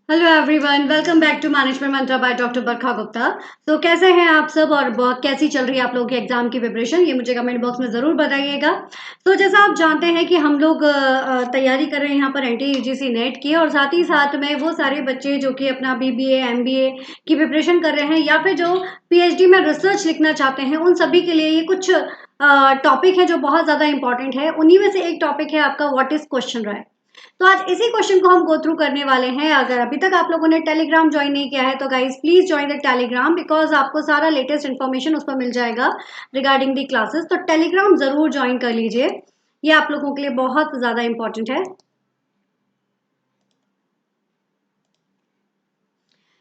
Hello everyone, welcome back to management mantra by doctor Barkha Gupta. तो कैसे हैं आप सब और कैसी चल रही है आप लोगों की एग्जाम की प्रिपरेशन, ये मुझे कमेंट बॉक्स में ज़रूर बताइएगा। तो जैसा आप जानते हैं कि हम लोग तैयारी कर रहे हैं यहाँ पर एनटीए यूजीसी नेट की, और साथ ही साथ में वो सारे बच्चे जो कि अपना बीबीए एमबीए की प्रिपरेशन कर रहे हैं या फिर जो पीएचडी में रिसर्च लिखना चाहते हैं, उन सभी के लिए ये कुछ टॉपिक है जो बहुत ज़्यादा इंपॉर्टेंट है। उन्हीं में से एक टॉपिक है आपका व्हाट इज क्वेश्चन राइट। तो आज इसी क्वेश्चन को हम गो थ्रू करने वाले हैं। अगर अभी तक आप लोगों ने टेलीग्राम ज्वाइन नहीं किया है तो guys please join the Telegram, because आपको सारा लेटेस्ट इन्फॉर्मेशन उस पर मिल जाएगा रिगार्डिंग दी क्लासेस। तो टेलीग्राम जरूर ज्वाइन कर लीजिए, ये आप लोगों के लिए बहुत ज्यादा इंपॉर्टेंट है।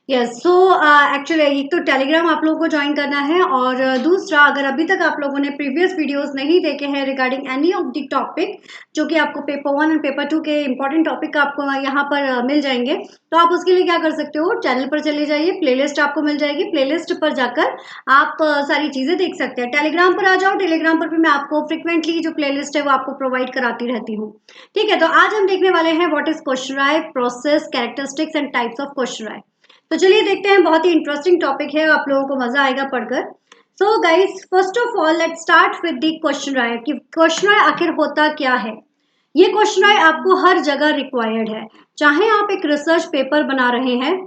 यस, सो एक्चुअली एक तो टेलीग्राम आप लोगों को ज्वाइन करना है, और दूसरा, अगर अभी तक आप लोगों ने प्रीवियस वीडियोस नहीं देखे हैं regarding any of the topic जो कि आपको पेपर 1 और पेपर 2 के इंपॉर्टेंट टॉपिक आपको यहाँ पर मिल जाएंगे, तो आप उसके लिए क्या कर सकते हो, चैनल पर चले जाइए, प्लेलिस्ट आपको मिल जाएगी, प्लेलिस्ट पर जाकर आप सारी चीजें देख सकते हैं। टेलीग्राम पर आ जाओ, टेलीग्राम पर भी मैं आपको फ्रिक्वेंटली जो प्लेलिस्ट है वो आपको प्रोवाइड कराती रहती हूँ। ठीक है, तो आज हम देखने वाले हैं what is question, process, characteristics and types of question. तो चलिए देखते हैं, बहुत ही इंटरेस्टिंग टॉपिक है, आप लोगों को मजा आएगा पढ़कर। So guys, first of all let's start with the questionnaire कि क्वेश्चन राय आखिर होता क्या है। ये क्वेश्चन राय आपको हर जगह रिक्वायर्ड है, चाहे आप एक रिसर्च पेपर बना रहे हैं,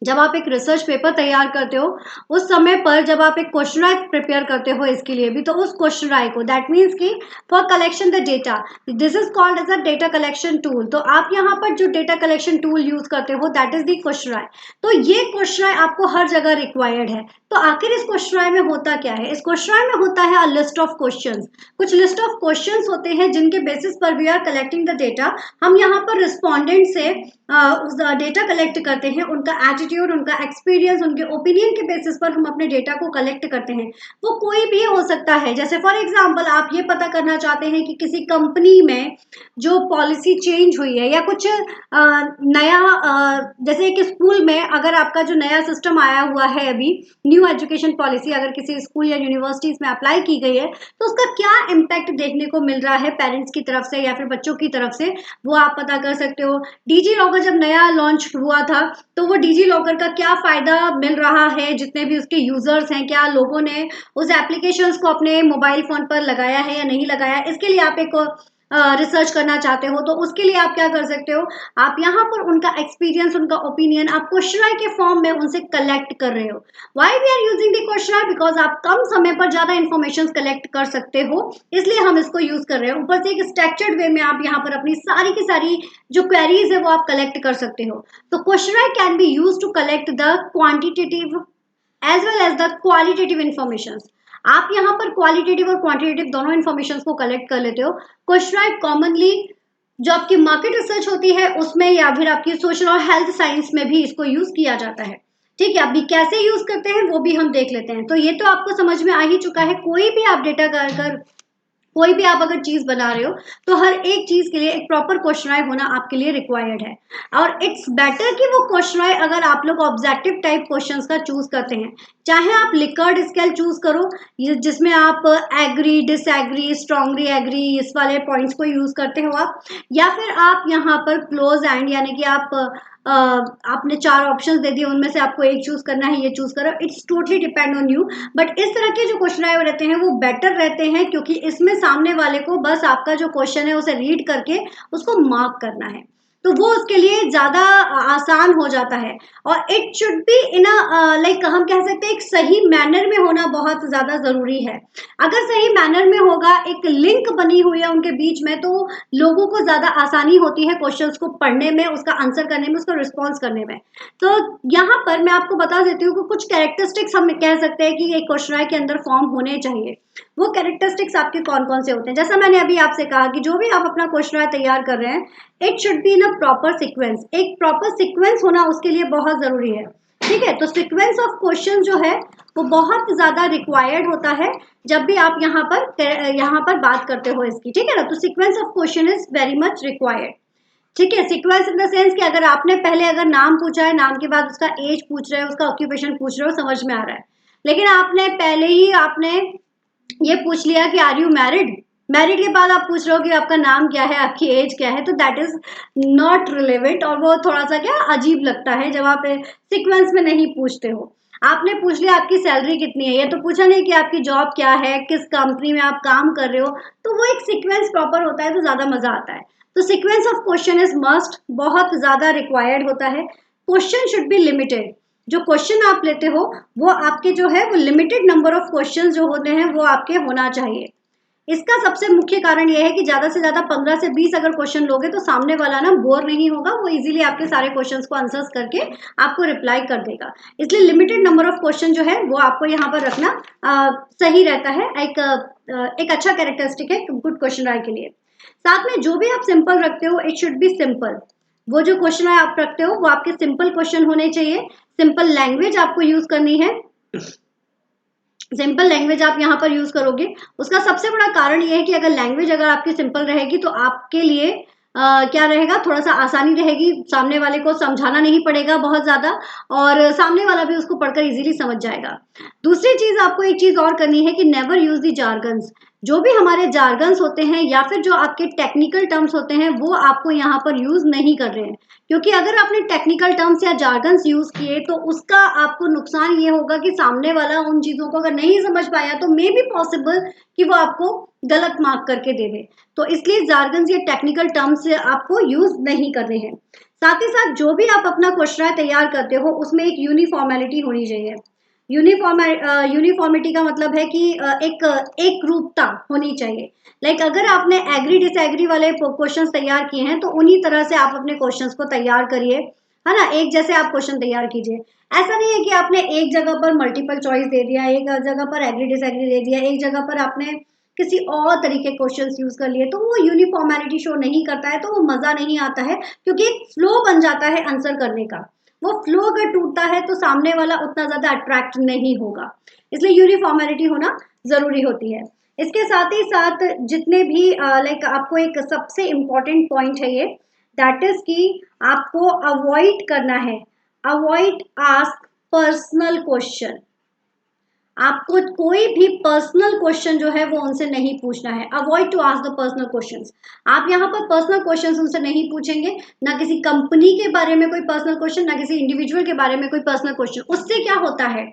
जब आप एक रिसर्च पेपर तैयार करते हो उस समय पर जब आप एक क्वेश्चन राय प्रिपेयर करते हो इसके लिए भी, तो उस क्वेश्चन राय को, दैट मीन्स कि for collection the data, this is called as a data collection tool. तो आप यहाँ पर जो डेटा कलेक्शन टूल यूज करते हो दैट इज द क्वेश्चन राय। तो ये क्वेश्चन राय आपको हर जगह रिक्वायर्ड है। तो आखिर इस क्वेश्चन राय में होता क्या है, इस क्वेश्चन राय में होता है अ लिस्ट ऑफ क्वेश्चंस। कुछ लिस्ट ऑफ क्वेश्चंस होते हैं जिनके बेसिस पर we are collecting the data. हम यहाँ पर रिस्पॉन्डेंट से उस डेटा कलेक्ट करते हैं, उनका एटीट्यूड, उनका एक्सपीरियंस, उनके ओपिनियन के बेसिस पर हम अपने डेटा को कलेक्ट करते हैं। वो कोई भी हो सकता है, जैसे फॉर एग्जांपल आप ये पता करना चाहते हैं कि किसी कंपनी में जो पॉलिसी चेंज हुई है या कुछ नया, जैसे एक स्कूल में अगर आपका जो नया सिस्टम आया हुआ है अभी, न्यू एजुकेशन पॉलिसी अगर किसी स्कूल या यूनिवर्सिटीज में अप्लाई की गई है, तो उसका क्या इम्पैक्ट देखने को मिल रहा है पेरेंट्स की तरफ से या फिर बच्चों की तरफ से, वो आप पता कर सकते हो। डीजी लॉकर जब नया लॉन्च हुआ था, तो वो डीजी लॉकर का क्या फायदा मिल रहा है, जितने भी उसके यूजर्स हैं, क्या लोगों ने उस एप्लीकेशंस को अपने मोबाइल फोन पर लगाया है या नहीं लगाया, इसके लिए आप एक रिसर्च करना चाहते हो, तो उसके लिए आप क्या कर सकते हो, आप यहाँ पर उनका एक्सपीरियंस, उनका ओपिनियन आप क्वेश्चन के फॉर्म में उनसे कलेक्ट कर रहे हो। Why we are using the question, because आप कम समय पर ज्यादा इन्फॉर्मेशन कलेक्ट कर सकते हो, इसलिए हम इसको यूज कर रहे हैं। ऊपर से एक स्ट्रक्चर्ड वे में आप यहाँ पर अपनी सारी की सारी जो क्वेरीज है वो आप कलेक्ट कर सकते हो। तो question can be use to collect the quantitative as well as the qualitative information. आप यहाँ पर क्वालिटेटिव और क्वांटिटेटिव दोनों इन्फॉर्मेशन को कलेक्ट कर लेते हो। क्वेश्चन कॉमनली जो आपकी मार्केट रिसर्च होती है उसमें, या फिर आपकी सोशल और हेल्थ साइंस में भी इसको यूज किया जाता है। ठीक है, अभी कैसे यूज करते हैं वो भी हम देख लेते हैं। तो ये तो आपको समझ में आ ही चुका है, कोई भी आप डेटा कर कोई भी आप अगर चीज बना रहे हो तो हर एक चीज के लिए एक प्रॉपर क्वेश्चन होना आपके लिए रिक्वायर्ड है। और इट्स बेटर कि वो क्वेश्चन अगर आप लोग ऑब्जेक्टिव टाइप क्वेश्चंस का चूज करते हैं, चाहे आप लिकर्ड स्केल चूज करो जिसमें आप एग्री, डिसएग्री, स्ट्रांगली एग्री, इस वाले पॉइंट्स को यूज करते हो आप, या फिर आप यहाँ पर क्लोज एंड, यानी कि आप आपने 4 ऑप्शंस दे दिए, उनमें से आपको एक चूज करना है, ये चूज करो, it's totally depend on you. But इस तरह के जो क्वेश्चन रहते हैं वो बेटर रहते हैं, क्योंकि इसमें सामने वाले को बस आपका जो क्वेश्चन है उसे रीड करके उसको मार्क करना है, तो वो उसके लिए ज्यादा आसान हो जाता है। और it should be in a like, हम कह सकते हैं एक सही मैनर में होना बहुत ज्यादा जरूरी है। अगर सही मैनर में होगा, एक लिंक बनी हुई है उनके बीच में, तो लोगों को ज्यादा आसानी होती है क्वेश्चंस को पढ़ने में, उसका आंसर करने में, उसका रिस्पॉन्स करने में। तो यहाँ पर मैं आपको बता देती हूँ कि कुछ कैरेक्टरिस्टिक्स हम कह सकते हैं कि एक क्वेश्चन के अंदर फॉर्म होने चाहिए। वो कैरेक्टरिस्टिक्स आपके कौन कौन से होते हैं, जैसा मैंने अभी आपसे कहा कि जो भी आप अपना क्वेश्चन तैयार कर रहे हैं, it should be in a proper sequence. एक प्रॉपर सीक्वेंस होना उसके लिए बहुत जरूरी है। ठीक है, तो सीक्वेंस ऑफ क्वेश्चन जो है वो बहुत ज्यादा रिक्वायर्ड होता है जब भी आप यहाँ पर बात करते हो इसकी। ठीक है ना, तो sequence of question is very much required. ठीक है, सीक्वेंस इन द सेंस कि अगर आपने पहले अगर नाम पूछा है, नाम के बाद उसका एज पूछ रहे हो, उसका ऑक्यूपेशन पूछ रहे हो, समझ में आ रहा है। लेकिन आपने पहले ही आपने ये पूछ लिया कि आर यू मैरिड, मैरिड के बाद आप पूछ रहे हो कि आपका नाम क्या है, आपकी एज क्या है, तो दैट इज नॉट रिलेवेंट और वो थोड़ा सा क्या अजीब लगता है जब आप सीक्वेंस में नहीं पूछते हो। आपने पूछ लिया आपकी सैलरी कितनी है, ये तो पूछा नहीं कि आपकी जॉब क्या है, किस कंपनी में आप काम कर रहे हो। तो वो एक सीक्वेंस प्रॉपर होता है तो ज्यादा मजा आता है। तो sequence of question is must, बहुत ज्यादा रिक्वायर्ड होता है। क्वेश्चन शुड बी लिमिटेड, जो क्वेश्चन आप लेते हो वो आपके जो है वो लिमिटेड नंबर ऑफ क्वेश्चन जो होते हैं वो आपके होना चाहिए। इसका सबसे मुख्य कारण यह है कि ज्यादा से ज्यादा 15 से 20 अगर क्वेश्चन लोगे तो सामने वाला ना बोर नहीं होगा, वो इजीली आपके सारे क्वेश्चंस को आंसर्स करके आपको रिप्लाई कर देगा। इसलिए लिमिटेड नंबर ऑफ क्वेश्चन जो है वो आपको यहाँ पर रखना सही रहता है, एक अच्छा कैरेक्टरिस्टिक है गुड क्वेश्चन राय के लिए। साथ में जो भी आप सिंपल रखते हो इट शुड बी सिंपल, वो जो क्वेश्चन आप रखते हो वो आपके सिंपल क्वेश्चन होने चाहिए। सिंपल लैंग्वेज आपको यूज करनी है, सिंपल लैंग्वेज आप यहाँ पर यूज करोगे। उसका सबसे बड़ा कारण ये है कि अगर लैंग्वेज अगर आपकी सिंपल रहेगी तो आपके लिए क्या रहेगा, थोड़ा सा आसानी रहेगी, सामने वाले को समझाना नहीं पड़ेगा बहुत ज्यादा, और सामने वाला भी उसको पढ़कर इजीली समझ जाएगा। दूसरी चीज आपको एक चीज और करनी है कि नेवर यूज दी जार्गन्स। जो भी हमारे जार्गन्स होते हैं या फिर जो आपके टेक्निकल टर्म्स होते हैं वो आपको यहाँ पर यूज नहीं कर रहे हैं, क्योंकि अगर आपने टेक्निकल टर्म्स या जार्गन्स यूज किए तो उसका आपको नुकसान ये होगा कि सामने वाला उन चीजों को अगर नहीं समझ पाया तो मे बी पॉसिबल कि वो आपको गलत मार्क करके दे दे। तो इसलिए जार्गन्स या टेक्निकल टर्म्स आपको यूज नहीं करने हैं। साथ ही साथ जो भी आप अपना क्वेश्चन तैयार करते हो उसमें एक यूनिफॉर्मेलिटी होनी चाहिए। यूनिफॉर्मिटी का मतलब है कि एक रूपता होनी चाहिए। लाइक अगर आपने एग्री डिसएग्री वाले क्वेश्चंस तैयार किए हैं तो उन्हीं तरह से आप अपने क्वेश्चंस को तैयार करिए, है ना, एक जैसे आप क्वेश्चन तैयार कीजिए। ऐसा नहीं है कि आपने एक जगह पर मल्टीपल चॉइस दे दिया, एक जगह पर एग्री डिसएग्री दे दिया, एक जगह पर आपने किसी और तरीके क्वेश्चंस यूज कर लिए, तो वो यूनिफॉर्मेलिटी शो नहीं करता है, तो वो मजा नहीं आता है, क्योंकि एक फ्लो बन जाता है आंसर करने का। वो फ्लो अगर टूटता है तो सामने वाला उतना ज्यादा अट्रैक्ट नहीं होगा, इसलिए यूनिफॉर्मेलिटी होना जरूरी होती है। इसके साथ ही साथ जितने भी लाइक आपको एक सबसे इम्पोर्टेंट पॉइंट है ये, दैट इज कि आपको अवॉइड करना है, अवॉइड आस्क पर्सनल क्वेश्चन। आपको कोई भी पर्सनल क्वेश्चन जो है वो उनसे नहीं पूछना है। Avoid to ask the personal questions. आप यहाँ पर पर्सनल क्वेश्चंस उनसे नहीं पूछेंगे, ना किसी कंपनी के बारे में कोई पर्सनल क्वेश्चन, ना किसी इंडिविजुअल के बारे में कोई पर्सनल क्वेश्चन। उससे क्या होता है,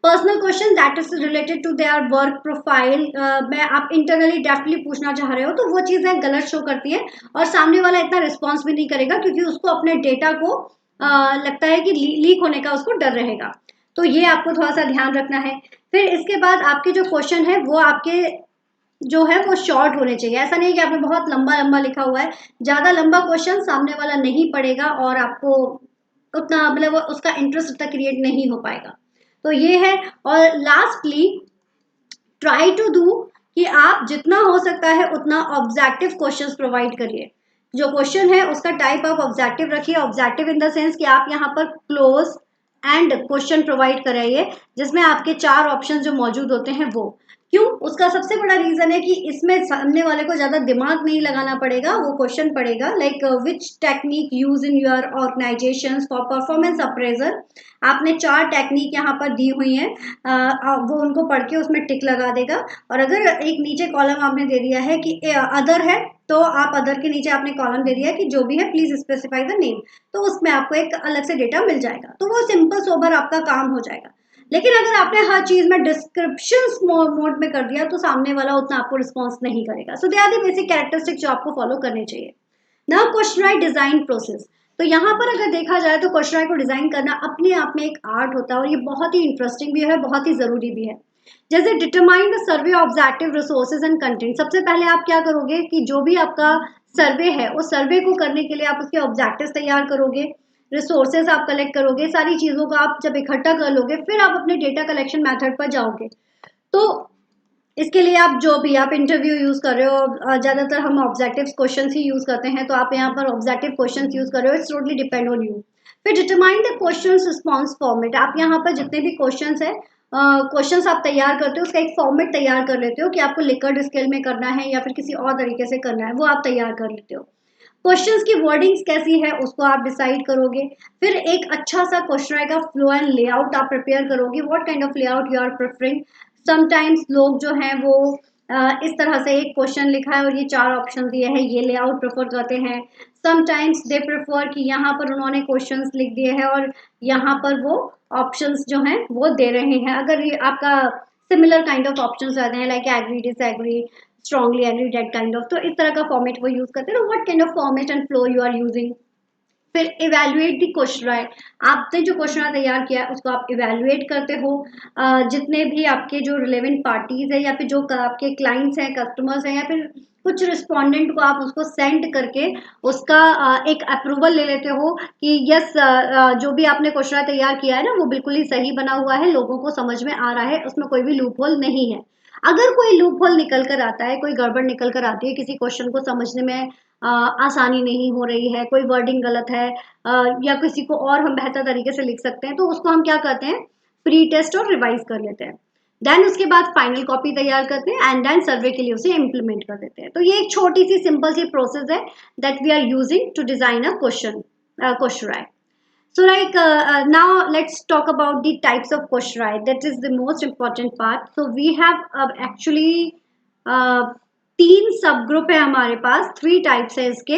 personal question that is related to their work profile में आप इंटरनली डेफिनेटली पूछना चाह रहे हो तो वो चीजें गलत शो करती है, और सामने वाला इतना रिस्पॉन्स भी नहीं करेगा क्योंकि उसको अपने डेटा को लगता है कि लीक होने का उसको डर रहेगा। तो ये आपको थोड़ा सा ध्यान रखना है। फिर इसके बाद आपके जो क्वेश्चन है वो आपके जो है वो शॉर्ट होने चाहिए। ऐसा नहीं कि आपने बहुत लंबा लंबा लिखा हुआ है, ज्यादा लंबा क्वेश्चन सामने वाला नहीं पढ़ेगा और आपको उतना मतलब उसका इंटरेस्ट उतना क्रिएट नहीं हो पाएगा। तो ये है। और लास्टली ट्राई टू डू कि आप जितना हो सकता है उतना ऑब्जेक्टिव क्वेश्चंस प्रोवाइड करिए। जो क्वेश्चन है उसका टाइप आप ऑब्जेक्टिव रखिए, ऑब्जेक्टिव इन द सेंस कि आप यहाँ पर क्लोज एंड क्वेश्चन प्रोवाइड कराइए जिसमें आपके 4 ऑप्शन जो मौजूद होते हैं वो। क्यों, उसका सबसे बड़ा रीजन है कि इसमें सामने वाले को ज्यादा दिमाग नहीं लगाना पड़ेगा, वो क्वेश्चन पड़ेगा like which technique use in your organization for performance appraisal. आपने 4 टेक्निक यहाँ पर दी हुई हैं, वो उनको पढ़ के उसमें टिक लगा देगा। और अगर एक नीचे कॉलम आपने दे दिया है कि अदर है तो आप अदर के नीचे आपने कॉलम दे दिया कि जो भी है प्लीज स्पेसिफाई द नेम, तो उसमें आपको एक अलग से डेटा मिल जाएगा। तो वो सिंपल सोबर आपका काम हो जाएगा। लेकिन अगर आपने हर चीज में डिस्क्रिप्शन मोड में कर दिया तो सामने वाला उतना आपको रिस्पॉन्स नहीं करेगा। So they are the basic characteristic जो आपको फॉलो करने चाहिए। ना क्वेश्चन राइट डिजाइन प्रोसेस। तो यहाँ पर अगर देखा जाए तो क्वेश्चन राइट को डिजाइन करना अपने आप में एक आर्ट होता है और ये बहुत ही इंटरेस्टिंग भी है, बहुत ही जरूरी भी है। जैसे determine the survey objective resources and content. सबसे पहले आप क्या करोगे कि जो भी आपका सर्वे है उस सर्वे को करने के लिए आप उसके ऑब्जेक्टिव्स तैयार करोगे, रिसोर्सेज आप कलेक्ट करोगे, सारी चीजों को आप जब इकट्ठा कर लोगे फिर आप अपने डेटा कलेक्शन मेथड पर जाओगे। तो इसके लिए आप जो भी आप इंटरव्यू यूज कर रहे हो, ज्यादातर हम ऑब्जेक्टिव क्वेश्चन ही यूज करते हैं, तो आप यहाँ पर ऑब्जेक्टिव क्वेश्चन यूज कर रहे हो, it's totally depend on you. फिर determine the question response format. आप यहाँ पर जितने भी क्वेश्चन है क्वेश्चंस आप तैयार करते हो उसका एक फॉर्मेट तैयार कर लेते हो कि आपको लिकर्ड स्केल में करना है या फिर किसी और तरीके से करना है, वो आप तैयार कर लेते हो। क्वेश्चंस की वर्डिंग्स कैसी है उसको आप डिसाइड करोगे। फिर एक अच्छा सा क्वेश्चन का फ्लो एंड लेआउट आप प्रिपेयर करोगे, what kind of layout you are preferring. Sometimes लोग जो हैं वो इस तरह से एक क्वेश्चन लिखा है और ये 4 ऑप्शन दिए हैं, ये लेआउट प्रेफर करते हैं। समटाइम्स दे प्रेफर कि यहाँ पर उन्होंने क्वेश्चंस लिख दिए हैं और यहाँ पर वो ऑप्शंस जो हैं वो दे रहे हैं। अगर ये आपका सिमिलर काइंड ऑफ ऑप्शंस रहते हैं like agree, disagree, strongly agree, that kind of, तो इस तरह का फॉर्मेट वो यूज करते हैं। What kind of format and flow you are using. फिर इवेल्युएट द क्वेश्चन, आपने जो क्वेश्चन तैयार किया है उसको आप इवेल्युएट करते हो। जितने भी आपके जो रिलेवेंट पार्टीज है या फिर जो आपके क्लाइंट्स हैं, कस्टमर्स हैं, या फिर कुछ रिस्पोंडेंट को आप उसको सेंड करके उसका एक अप्रूवल ले लेते हो कि यस, जो भी आपने क्वेश्चन तैयार किया है ना वो बिल्कुल ही सही बना हुआ है, लोगों को समझ में आ रहा है, उसमें कोई भी लूप होल नहीं है। अगर कोई लूप होल निकल कर आता है, कोई गड़बड़ निकल कर आती है, किसी क्वेश्चन को समझने में आसानी नहीं हो रही है, कोई वर्डिंग गलत है, या किसी को और हम बेहतर तरीके से लिख सकते हैं, तो उसको हम क्या करते हैं, प्री टेस्ट और रिवाइज कर लेते हैं। देन उसके बाद फाइनल कॉपी तैयार करते हैं एंड देन सर्वे के लिए उसे इम्प्लीमेंट कर देते हैं। तो ये एक छोटी सी सिंपल सी प्रोसेस है that we are using to design a question. So like now let's talk about the types of questionnaire. That is the most important part. So we have actually uh, 3 सब group है हमारे पास, 3 types है इसके,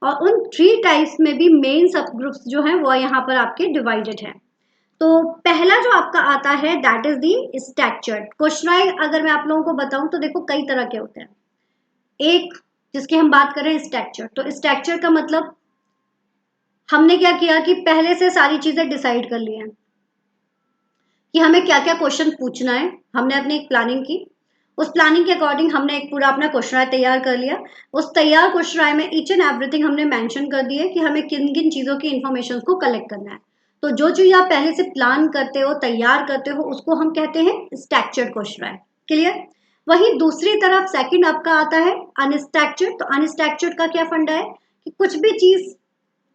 और उन 3 types में भी main सब ग्रुप्स जो हैं वो यहाँ पर आपके डिवाइडेड हैं। तो पहला जो आपका आता है that is the structured questionnaire. अगर मैं आप लोगों को बताऊं तो देखो कई तरह के होते हैं। एक जिसकी हम बात करें स्ट्रक्चर, तो स्ट्रक्चर का मतलब हमने क्या किया कि पहले से सारी चीजें डिसाइड कर ली हैं कि हमें क्या क्या क्वेश्चन पूछना है। हमने अपनी एक प्लानिंग की, उस प्लानिंग के अकॉर्डिंग हमने एक पूरा अपना क्वेश्चन तैयार कर लिया। उस तैयार क्वेश्चन में ईच एंड एवरीथिंग हमने मेंशन कर दिया कि हमें किन किन चीजों की इंफॉर्मेशन को कलेक्ट करना है। तो जो चीज आप पहले से प्लान करते हो, तैयार करते हो, उसको हम कहते हैं स्ट्रक्चर्ड क्वेश्चन। क्लियर। वहीं दूसरी तरफ सेकंड आपका आता है अनस्ट्रक्चर्ड। तो अनस्ट्रक्चर्ड का क्या फंडा है कि कुछ भी चीज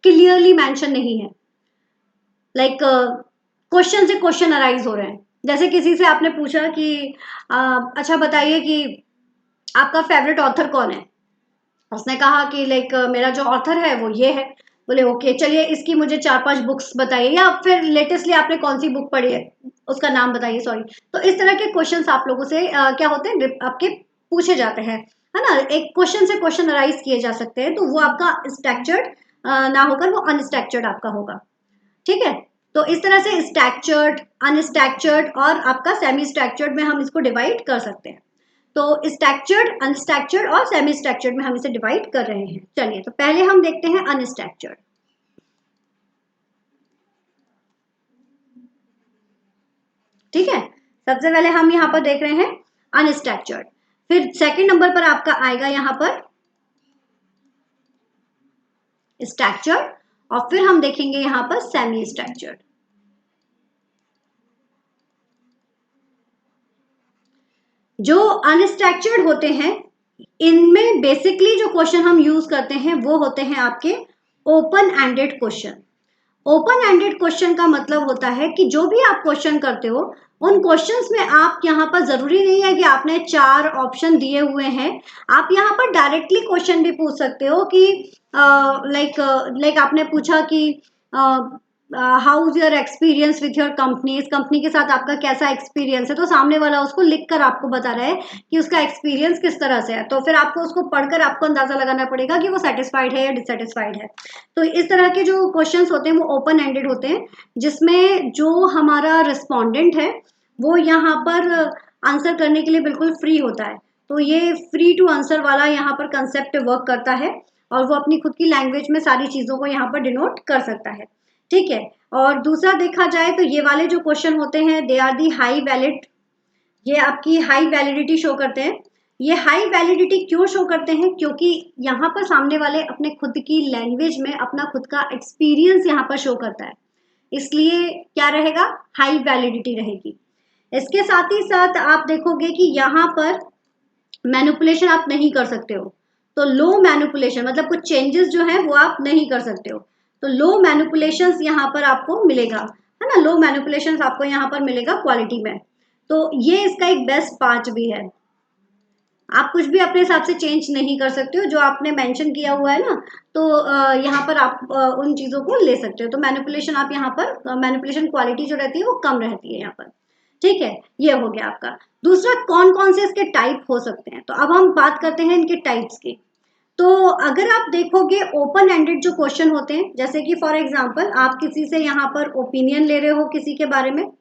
क्लियरली मेंशन नहीं है, लाइक क्वेश्चन से क्वेश्चन अराइज हो रहे हैं। जैसे किसी से आपने पूछा कि अच्छा बताइए कि आपका फेवरेट ऑथर कौन है। उसने कहा कि लाइक मेरा जो ऑथर है वो ये है। बोले ओके चलिए इसकी मुझे 4-5 बुक्स बताइए, या फिर लेटेस्टली आपने कौन सी बुक पढ़ी है उसका नाम बताइए, सॉरी। तो इस तरह के क्वेश्चंस आप लोगों से क्या होते हैं, आपके पूछे जाते हैं, है ना। एक क्वेश्चन से क्वेश्चन अराइज किए जा सकते हैं, तो वो आपका स्ट्रक्चर्ड ना होकर वो अनस्ट्रक्चर्ड आपका होगा। ठीक है। तो इस तरह से स्ट्रक्चर्ड, अनस्ट्रक्चर्ड और आपका सेमी स्ट्रक्चर्ड में हम इसको डिवाइड कर सकते हैं। तो स्ट्रक्चर्ड, अनस्ट्रक्चर्ड और सेमी स्ट्रक्चर्ड में हम इसे डिवाइड कर रहे हैं। चलिए तो पहले हम देखते हैं अनस्ट्रक्चर्ड। ठीक है, सबसे पहले हम यहाँ पर देख रहे हैं अनस्ट्रक्चर्ड। फिर सेकंड नंबर पर आपका आएगा यहाँ पर स्ट्रक्चर्ड, और फिर हम देखेंगे यहाँ पर सेमी स्ट्रक्चर्ड। जो अनस्ट्रक्चर्ड होते हैं इनमें बेसिकली जो क्वेश्चन हम यूज करते हैं वो होते हैं आपके open ended question. Open ended question का मतलब होता है कि जो भी आप क्वेश्चन करते हो उन क्वेश्चंस में आप यहाँ पर जरूरी नहीं है कि आपने 4 ऑप्शन दिए हुए हैं, आप यहाँ पर डायरेक्टली क्वेश्चन भी पूछ सकते हो कि लाइक आपने पूछा कि how is your experience with your company. इस कंपनी के साथ आपका कैसा एक्सपीरियंस है, तो सामने वाला उसको लिखकर आपको बता रहा है कि उसका एक्सपीरियंस किस तरह से है। तो फिर आपको उसको पढ़कर आपको अंदाजा लगाना पड़ेगा कि वो सेटिस्फाइड है या डिससेटिस्फाइड है। तो इस तरह के जो क्वेश्चंस होते हैं वो ओपन एंडेड होते हैं, जिसमें जो हमारा रिस्पोंडेंट है वो यहाँ पर आंसर करने के लिए बिल्कुल फ्री होता है। तो ये फ्री टू आंसर वाला यहाँ पर कंसेप्ट वर्क करता है, और वो अपनी खुद की लैंग्वेज में सारी चीजों को यहाँ पर डिनोट कर सकता है। ठीक है। और दूसरा देखा जाए तो ये वाले जो क्वेश्चन होते हैं they are the high valid, ये आपकी हाई वैलिडिटी शो करते हैं। ये हाई वैलिडिटी क्यों शो करते हैं, क्योंकि यहाँ पर सामने वाले अपने खुद की लैंग्वेज में अपना खुद का एक्सपीरियंस यहाँ पर शो करता है, इसलिए क्या रहेगा, हाई वैलिडिटी रहेगी। इसके साथ ही साथ आप देखोगे कि यहाँ पर मैनिपुलेशन आप नहीं कर सकते हो। तो लो मैनिपुलेशन मतलब कुछ चेंजेस जो है वो आप नहीं कर सकते हो। तो लो मैनिपुलेशंस यहाँ पर आपको मिलेगा, है ना। लो मैनिपुलेशंस आपको यहाँ पर मिलेगा क्वालिटी में। तो ये इसका एक बेस्ट पार्ट भी है। आप कुछ भी अपने हिसाब से चेंज नहीं कर सकते हो, जो आपने मेंशन किया हुआ है ना, तो यहाँ पर आप उन चीजों को ले सकते हो। तो मैनिपुलेशन आप यहाँ पर मैनिपुलेशन क्वालिटी जो रहती है वो कम रहती है यहाँ पर। ठीक है, ये हो गया आपका। दूसरा, कौन कौन से इसके टाइप हो सकते हैं, तो अब हम बात करते हैं इनके टाइप्स की। तो अगर आप देखोगे ओपन एंडेड जो क्वेश्चन होते हैं, जैसे कि फॉर एग्जांपल आप किसी से यहाँ पर ओपिनियन ले रहे हो किसी के बारे में,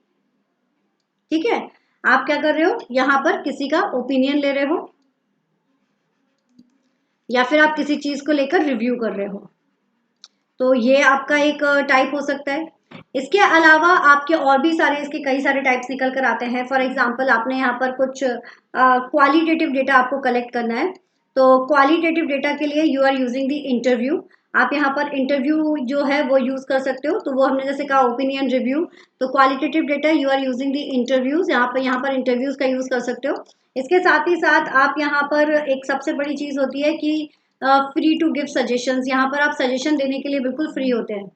ठीक है, आप क्या कर रहे हो, यहाँ पर किसी का ओपिनियन ले रहे हो या फिर आप किसी चीज को लेकर रिव्यू कर रहे हो, तो ये आपका एक टाइप हो सकता है। इसके अलावा आपके और भी सारे इसके कई सारे टाइप्स निकल कर आते हैं। फॉर एग्जांपल आपने यहाँ पर कुछ क्वालिटेटिव डेटा आपको कलेक्ट करना है, तो क्वालिटेटिव डेटा के लिए you are using the interview. आप यहाँ पर इंटरव्यू जो है वो यूज कर सकते हो, तो वो हमने जैसे कहा ओपिनियन रिव्यू, तो qualitative data you are using the interviews, यहाँ पर इंटरव्यूज का यूज कर सकते हो। इसके साथ ही साथ आप यहाँ पर एक सबसे बड़ी चीज होती है कि फ्री टू गिव सजेशंस, यहाँ पर आप सजेशन देने के लिए बिल्कुल फ्री होते हैं,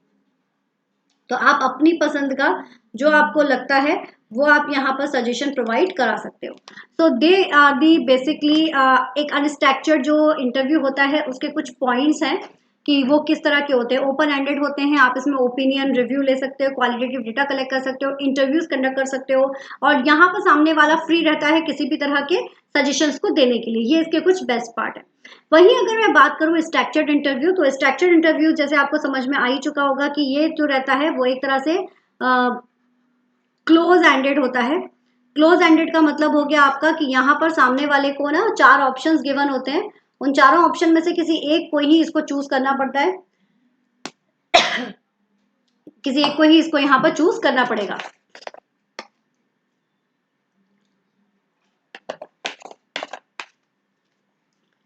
तो आप अपनी पसंद का जो आपको लगता है वो आप यहाँ पर सजेशन प्रोवाइड करा सकते हो। तो दे आर दी बेसिकली एक अनस्ट्रक्चर्ड जो इंटरव्यू होता है उसके कुछ पॉइंट्स हैं कि वो किस तरह के होते हैं। ओपन एंडेड होते हैं, आप इसमें ओपिनियन रिव्यू ले सकते हो, क्वालिटेटिव डेटा कलेक्ट कर सकते हो, इंटरव्यूज कंडक्ट कर सकते हो, और यहाँ पर सामने वाला फ्री रहता है किसी भी तरह के सजेशंस को देने के लिए। ये इसके कुछ बेस्ट पार्ट है। वहीं अगर मैं बात करूं स्ट्रक्चर्ड इंटरव्यू, तो स्ट्रक्चर्ड इंटरव्यू जैसे आपको समझ में आ ही चुका होगा कि ये जो रहता है वो एक तरह से क्लोज एंडेड होता है। क्लोज एंडेड का मतलब हो गया आपका कि यहाँ पर सामने वाले को ना 4 ऑप्शंस गिवन होते हैं, उन चारों ऑप्शन में से किसी एक को ही इसको चूज करना पड़ता है, किसी एक को ही इसको यहाँ पर चूज करना पड़ेगा।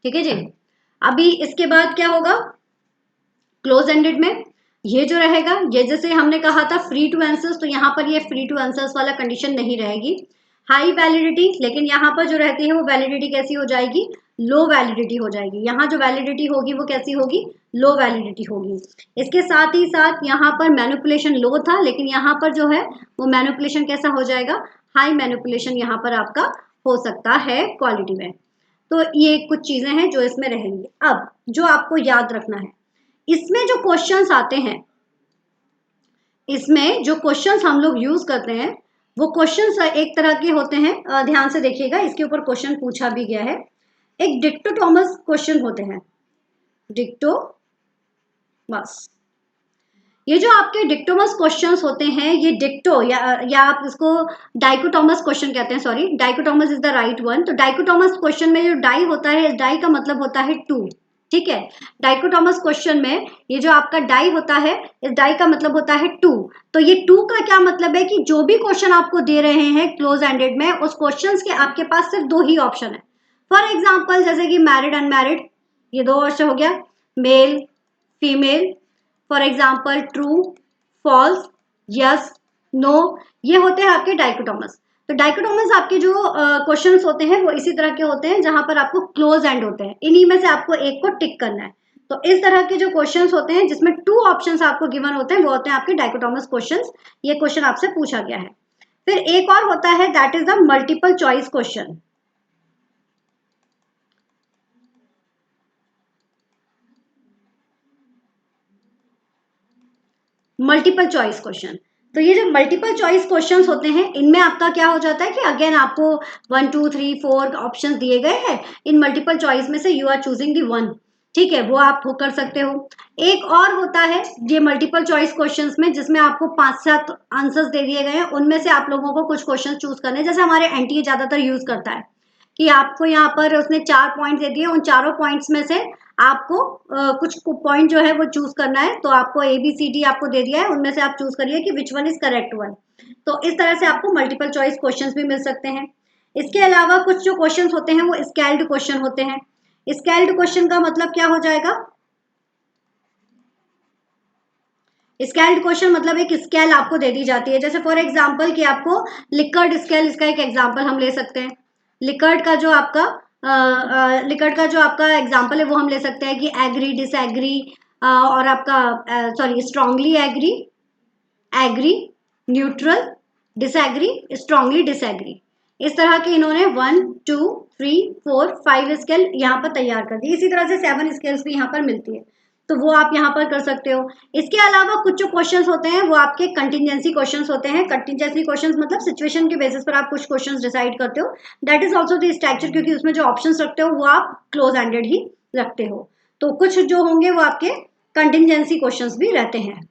ठीक है जी। अभी इसके बाद क्या होगा, क्लोज एंडेड में ये जो रहेगा, ये जैसे हमने कहा था फ्री टू आंसर्स, तो यहाँ पर ये फ्री टू आंसर्स वाला कंडीशन नहीं रहेगी। हाई वैलिडिटी, लेकिन यहाँ पर जो रहती है वो वैलिडिटी कैसी हो जाएगी, लो वैलिडिटी हो जाएगी। यहाँ जो वैलिडिटी होगी वो कैसी होगी, लो वैलिडिटी होगी। इसके साथ ही साथ यहाँ पर मैनिपुलेशन लो था, लेकिन यहाँ पर जो है वो मैनिपुलेशन कैसा हो जाएगा, हाई मैनिपुलेशन यहाँ पर आपका हो सकता है क्वालिटी में। तो ये कुछ चीजें हैं जो इसमें रहेंगी। अब जो आपको याद रखना है, इसमें जो क्वेश्चंस आते हैं, इसमें जो क्वेश्चंस हम लोग यूज करते हैं वो क्वेश्चंस एक तरह के होते हैं, ध्यान से देखिएगा, इसके ऊपर क्वेश्चन पूछा भी गया है। एक डिक्टोटॉमस क्वेश्चन होते हैं, डिक्टोमस। ये जो आपके डिक्टोमस क्वेश्चंस होते हैं, ये डिक्टो या आप इसको डाइकोटोमस क्वेश्चन कहते हैं, sorry dichotomous is the right one. तो डाइकोटोमस क्वेश्चन में जो डाई होता है, इस डाई का मतलब होता है 2, ठीक है। डाइकोटोमस क्वेश्चन में ये जो आपका डाई होता है, इस डाई का मतलब होता है 2। तो ये 2 का क्या मतलब है कि जो भी क्वेश्चन आपको दे रहे हैं क्लोज एंडेड में, उस क्वेश्चन के आपके पास सिर्फ 2 ही ऑप्शन है। फॉर एग्जाम्पल जैसे कि मैरिड अनमैरिड, ये 2 ऑप्शन हो गया, male female, for example true false yes no, ये होते हैं आपके डाइकोटोमस। तो डाइकोटोमस आपके जो क्वेश्चंस होते हैं वो इसी तरह के होते हैं जहां पर आपको क्लोज एंड होते हैं, इन्हीं में से आपको एक को टिक करना है। तो इस तरह के जो क्वेश्चंस होते हैं जिसमें 2 ऑप्शंस आपको गिवन होते हैं वो होते हैं आपके डाइकोटोमस क्वेश्चंस। ये क्वेश्चन आपसे पूछा गया है। फिर एक और होता है, that is the multiple choice question. Multiple choice question, तो ये जो मल्टीपल चॉइस क्वेश्चंस होते हैं इनमें आपका क्या हो जाता है कि अगेन आपको 1 2 3 4 ऑप्शंस दिए गए हैं, इन मल्टीपल चॉइस में से you are choosing the one, ठीक है, वो आप कर सकते हो। एक और होता है ये मल्टीपल चॉइस क्वेश्चंस में जिसमें आपको 5-7 आंसर्स दे दिए गए हैं, उनमें से आप लोगों को कुछ क्वेश्चन चूज करने हैं, जैसे हमारे एनटीए ज्यादातर यूज करता है कि आपको यहाँ पर उसने 4 पॉइंट दे दिए, उन चारों पॉइंट्स में से आपको कुछ पॉइंट जो है वो चूज करना है। तो आपको ABCD आपको दे दिया है, उनमें से आप चूज करिए कि which one is correct one. तो इस तरह से आपको मल्टीपल चॉइस क्वेश्चंस भी मिल सकते हैं। इसके अलावा कुछ जो क्वेश्चंस होते हैं वो स्केल्ड क्वेश्चन होते हैं। स्केल्ड क्वेश्चन का मतलब क्या हो जाएगा, स्केल्ड क्वेश्चन मतलब एक स्केल आपको दे दी जाती है, जैसे फॉर एग्जांपल कि आपको लिकर्ट स्केल, इसका एक एग्जांपल हम ले सकते हैं। लिकर्ट का जो आपका एग्जांपल है वो हम ले सकते हैं कि एग्री डिसएग्री, और आपका sorry strongly agree, agree, neutral, disagree, strongly disagree. इस तरह के इन्होंने 1 2 3 4 5 स्केल यहाँ पर तैयार कर दी। इसी तरह से 7 स्केल्स भी यहाँ पर मिलती है। तो वो आप यहाँ पर कर सकते हो। इसके अलावा कुछ जो क्वेश्चंस होते हैं वो आपके कंटिजेंसी क्वेश्चंस होते हैं। कंटिजेंसी क्वेश्चंस मतलब सिचुएशन के बेसिस पर आप कुछ क्वेश्चंस डिसाइड करते हो। That is also the structure, क्योंकि उसमें जो ऑप्शंस रखते हो वो आप क्लोज एंडेड ही रखते हो। तो कुछ जो होंगे वो आपके कंटिजेंसी क्वेश्चंस भी रहते हैं।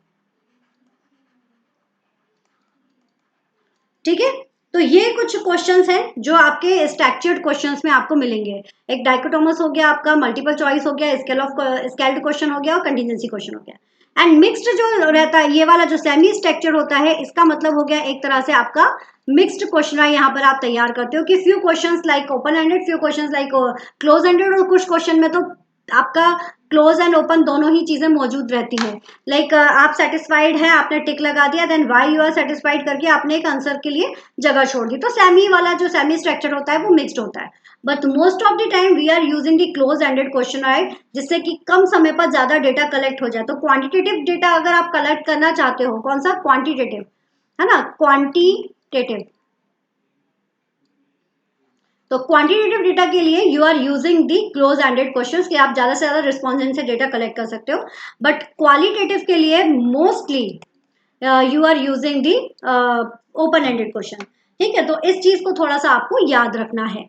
ठीक है, तो ये कुछ क्वेश्चंस हैं जो आपके स्ट्रक्चर्ड क्वेश्चंस में आपको मिलेंगे। एक डाइकोटोमस हो गया आपका, मल्टीपल चॉइस हो गया, स्केल्ड क्वेश्चन हो गया और कंटिजेंसी क्वेश्चन हो गया। एंड मिक्स्ड जो रहता है, ये वाला जो सेमी स्ट्रक्चर होता है, इसका मतलब हो गया एक तरह से आपका मिक्स्ड क्वेश्चन यहाँ पर आप तैयार करते हो कि few questions like open ended, few questions like close ended, और कुछ क्वेश्चन में तो आपका क्लोज एंड ओपन दोनों ही चीजें मौजूद रहती है। लाइक आप सेटिस्फाइड है, आपने टिक लगा दिया, then why you are satisfied करके आपने एक आंसर के लिए जगह छोड़ दी। तो सेमी वाला जो सेमी स्ट्रक्चर होता है वो मिक्स्ड होता है, but most of the time we are using the close ended question, right, जिससे कि कम समय पर ज्यादा डेटा कलेक्ट हो जाए। तो क्वांटिटेटिव डेटा अगर आप कलेक्ट करना चाहते हो, कौन सा, क्वांटिटेटिव, है ना, क्वांटिटेटिव। तो क्वांटिटेटिव डेटा के लिए you are using the close ended questions कि आप ज्यादा से ज्यादा रिस्पॉन्डेंट से डेटा कलेक्ट कर सकते हो। बट क्वालिटेटिव के लिए mostly you are using the open ended question. ठीक है, तो इस चीज को थोड़ा सा आपको याद रखना है।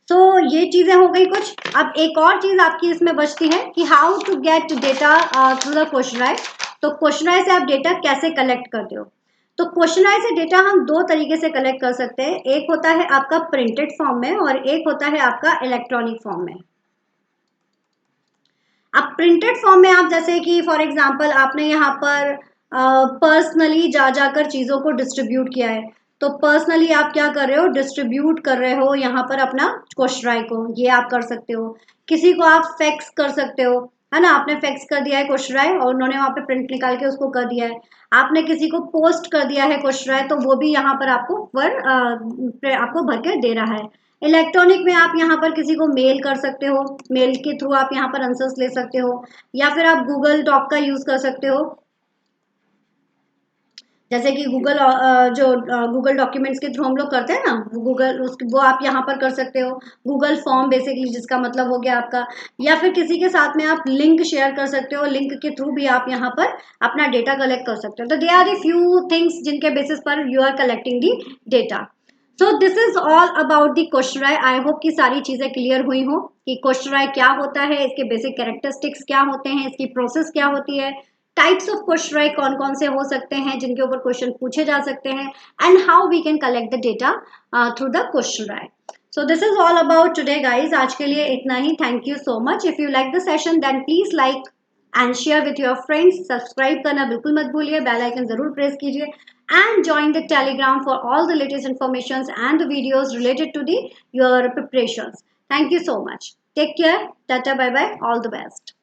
तो ये चीजें हो गई कुछ। अब एक और चीज आपकी इसमें बचती है कि how to get data through the questionnaire. तो क्वेश्चनराइज से आप डेटा कैसे कलेक्ट करते हो। तो क्वेश्चनराइज से डेटा हम दो तरीके से कलेक्ट कर सकते हैं। एक होता है आपका प्रिंटेड फॉर्म में और एक होता है आपका इलेक्ट्रॉनिक फॉर्म में। अब प्रिंटेड फॉर्म में आप जैसे कि फॉर एग्जांपल आपने यहाँ पर पर्सनली जा जाकर चीज़ों को डिस्ट्रीब्यूट किया है, तो पर्सनली आप क्या कर रहे हो, डिस्ट्रीब्यूट कर रहे हो यहाँ पर अपना क्वेश्चनराइज को, ये आप कर सकते हो। किसी को आप फैक्स कर सकते हो, है ना, आपने फैक्स कर दिया है क्वेश्चनराइज और उन्होंने वहाँ पे प्रिंट निकाल के उसको कर दिया है। आपने किसी को पोस्ट कर दिया है क्वेश्चनराइज, तो वो भी यहाँ पर आपको भर के दे रहा है। इलेक्ट्रॉनिक में आप यहाँ पर किसी को मेल कर सकते हो, मेल के थ्रू आप यहाँ पर आंसर्स ले सकते हो, या फिर आप गूगल डॉक का यूज कर सकते हो। जैसे कि गूगल डॉक्यूमेंट्स के थ्रू हम लोग करते हैं ना, वो आप यहाँ पर कर सकते हो। गूगल फॉर्म बेसिकली जिसका मतलब हो गया आपका, या फिर किसी के साथ में आप लिंक शेयर कर सकते हो, लिंक के थ्रू भी आप यहाँ पर अपना डेटा कलेक्ट कर सकते हो। तो they are the few things जिनके बेसिस पर you are collecting the data. So this is all about the questionnaire. I hope कि सारी चीजें क्लियर हुई हो कि क्वेश्चनराइज क्या होता है, इसके बेसिक कैरेक्टरिस्टिक्स क्या होते हैं, इसकी प्रोसेस क्या होती है, टाइप्स ऑफ क्वेश्चनराइज कौन कौन से हो सकते हैं जिनके ऊपर क्वेश्चन पूछे जा सकते हैं, and how we can collect the data through the questionnaire. So this is all about today guys. आज के लिए इतना ही। Thank you so much. If you like the session then please like and share with your friends. Subscribe करना बिल्कुल मत भूलिए, bell icon जरूर प्रेस कीजिए, and join the telegram for all the latest informations and the videos related to your preparations. Thank you so much. Take care. Tata, bye bye. All the best.